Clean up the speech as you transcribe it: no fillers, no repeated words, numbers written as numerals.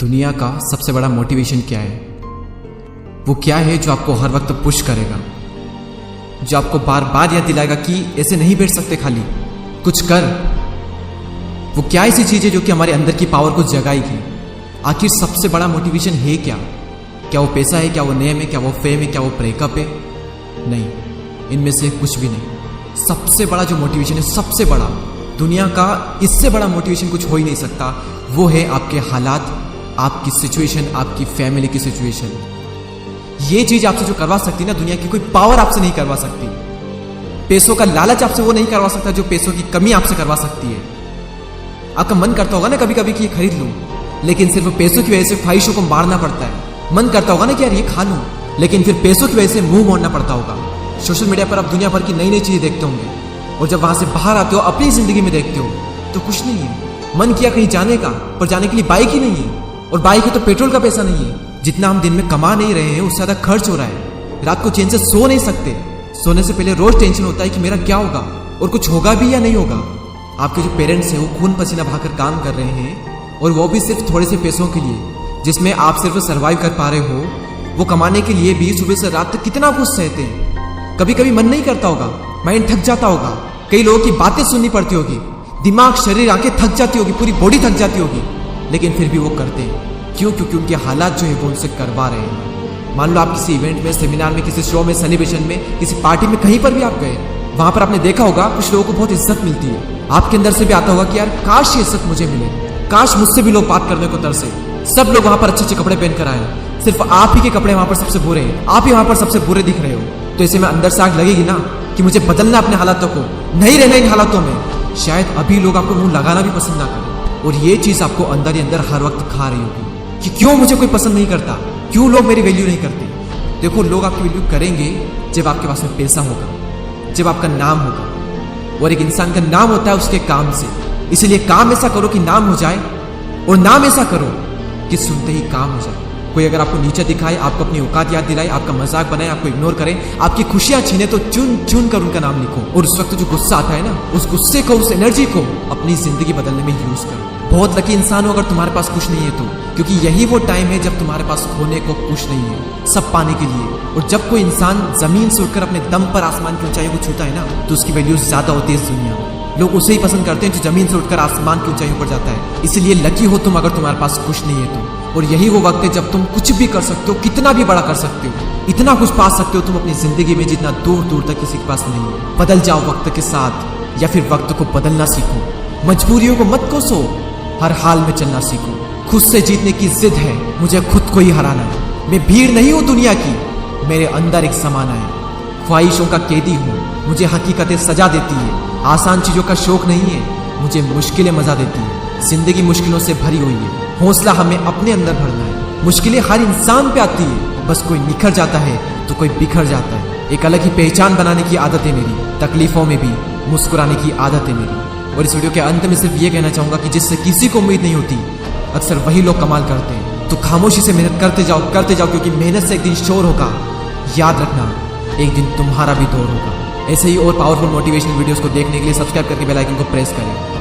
दुनिया का सबसे बड़ा मोटिवेशन क्या है? वो क्या है जो आपको हर वक्त पुश करेगा, जो आपको बार बार याद दिलाएगा कि ऐसे नहीं बैठ सकते, खाली कुछ कर। वो क्या ऐसी चीज है जो कि हमारे अंदर की पावर को जगाएगी? आखिर सबसे बड़ा मोटिवेशन है क्या? क्या वो पैसा है? क्या वो नेम है? क्या वो फेम है? क्या वो ब्रेकअप है? नहीं, इनमें से कुछ भी नहीं। सबसे बड़ा जो मोटिवेशन है, सबसे बड़ा, दुनिया का इससे बड़ा मोटिवेशन कुछ हो ही नहीं सकता। वो है आपके हालात, आपकी सिचुएशन, आपकी फैमिली की सिचुएशन। ये चीज आपसे जो करवा सकती है ना, दुनिया की कोई पावर आपसे नहीं करवा सकती। पैसों का लालच आपसे वो नहीं करवा सकता जो पैसों की कमी आपसे करवा सकती है। आपका मन करता होगा ना कभी कभी कि ये खरीद लूं, लेकिन सिर्फ पैसों की वजह से ख्वाहिशों को मारना पड़ता है। मन करता होगा ना कि यार ये खा लूं, लेकिन फिर पैसों की वजह से मुंह मोड़ना पड़ता होगा। सोशल मीडिया पर आप दुनिया भर की नई नई चीजें देखते होंगे, और जब वहां से बाहर आते हो, अपनी जिंदगी में देखते हो, तो कुछ नहीं है। मन किया कहीं जाने का, पर जाने के लिए बाइक ही नहीं है, और बाइक है तो पेट्रोल का पैसा नहीं है। जितना हम दिन में कमा नहीं रहे हैं, उससे ज्यादा खर्च हो रहा है। रात को चैन से सो नहीं सकते। सोने से पहले रोज टेंशन होता है कि मेरा क्या होगा, और कुछ होगा भी या नहीं होगा। आपके जो पेरेंट्स हैं वो खून पसीना बहाकर काम कर रहे हैं, और वो भी सिर्फ थोड़े से पैसों के लिए, जिसमें आप सिर्फ सर्वाइव कर पा रहे हो। वो कमाने के लिए भी सुबह से रात तक कितना कुछ सहते हैं। कभी कभी मन नहीं करता होगा, माइंड थक जाता होगा, कई लोगों की बातें सुननी पड़ती होगी, दिमाग, शरीर, आंखें थक जाती होगी, पूरी बॉडी थक जाती होगी, लेकिन फिर भी वो करते हैं। क्यों? क्योंकि उनके हालात जो है वो उनसे करवा रहे हैं। मान लो आप किसी इवेंट में, सेमिनार में, किसी शो में, सेलिब्रेशन में, किसी पार्टी में, कहीं पर भी आप गए, वहां पर आपने देखा होगा कुछ लोगों को बहुत इज्जत मिलती है। आपके अंदर से भी आता होगा कि यार काश ये इज्जत मुझे मिले, काश मुझसे भी लोग बात करने को तरसे। सब लोग वहां पर अच्छे अच्छे कपड़े पहनकर आए, सिर्फ आप ही के कपड़े वहां पर सबसे बुरे हैं, आप ही वहां पर सबसे बुरे दिख रहे हो। तो ऐसे में अंदर से आग लगेगी ना कि मुझे बदलना अपने हालातों को, नहीं रहना इन हालातों में। शायद अभी लोग आपको मुंह लगाना भी पसंद ना करें, और ये चीज आपको अंदर ही अंदर हर वक्त खा रही होगी कि क्यों मुझे कोई पसंद नहीं करता, क्यों लोग मेरी वैल्यू नहीं करते। देखो, लोग आपकी वैल्यू करेंगे जब आपके पास में पैसा होगा, जब आपका नाम होगा, और एक इंसान का नाम होता है उसके काम से। इसलिए काम ऐसा करो कि नाम हो जाए, और नाम ऐसा करो कि सुनते ही काम हो जाए। कोई अगर आपको नीचे दिखाए, आपको अपनी औकात याद दिलाए, आपका मजाक बनाए, आपको इग्नोर करे, आपकी खुशियां छीने, तो चुन चुन कर उनका नाम लिखो। और उस वक्त जो गुस्सा आता है ना, उस गुस्से को, उस एनर्जी को अपनी जिंदगी बदलने में यूज करो। बहुत लकी इंसान हो अगर तुम्हारे पास कुछ नहीं है तो, क्योंकि यही वो टाइम है जब तुम्हारे पास खोने को कुछ नहीं है, सब पाने के लिए। और जब कोई इंसान जमीन से उठकर अपने दम पर आसमान की ऊंचाइयों को छूता है ना, तो उसकी वैल्यू ज्यादा होती है इस दुनिया में। लोग उसे ही पसंद करते हैं जो जमीन से उठकर आसमान की ऊंचाइयों पर जाता है। इसलिए लकी हो तुम अगर तुम्हारे पास कुछ नहीं है तो। और यही वो वक्त है जब तुम कुछ भी कर सकते हो, कितना भी बड़ा कर सकते हो, इतना कुछ पा सकते हो तुम अपनी जिंदगी में जितना दूर दूर तक किसी के पास नहीं है। बदल जाओ वक्त के साथ, या फिर वक्त को बदलना सीखो। मजबूरियों को मत कोसो, हर हाल में चलना सीखो। खुद से जीतने की जिद है, मुझे खुद को ही हराना है। मैं भीड़ नहीं हूं दुनिया की, मेरे अंदर एक समाना है। ख्वाहिशों का कैदी हूं, मुझे हकीकतें सजा देती है। आसान चीजों का शौक नहीं है, मुझे मुश्किलें मजा देती है। जिंदगी मुश्किलों से भरी हुई है, हौसला हमें अपने अंदर भरना है। मुश्किलें हर इंसान पे आती है, बस कोई निखर जाता है तो कोई बिखर जाता है। एक अलग ही पहचान बनाने की आदत है मेरी, तकलीफों में भी मुस्कुराने की आदत है मेरी। और इस वीडियो के अंत में सिर्फ ये कहना चाहूंगा कि जिससे किसी को उम्मीद नहीं होती, अक्सर वही लोग कमाल करते हैं। तो खामोशी से मेहनत करते जाओ, क्योंकि मेहनत से एक दिन शोर होगा। याद रखना, एक दिन तुम्हारा भी दौर होगा। ऐसे ही और पावरफुल मोटिवेशनल वीडियोस को देखने के लिए सब्सक्राइब करके बेल आइकन को प्रेस करें।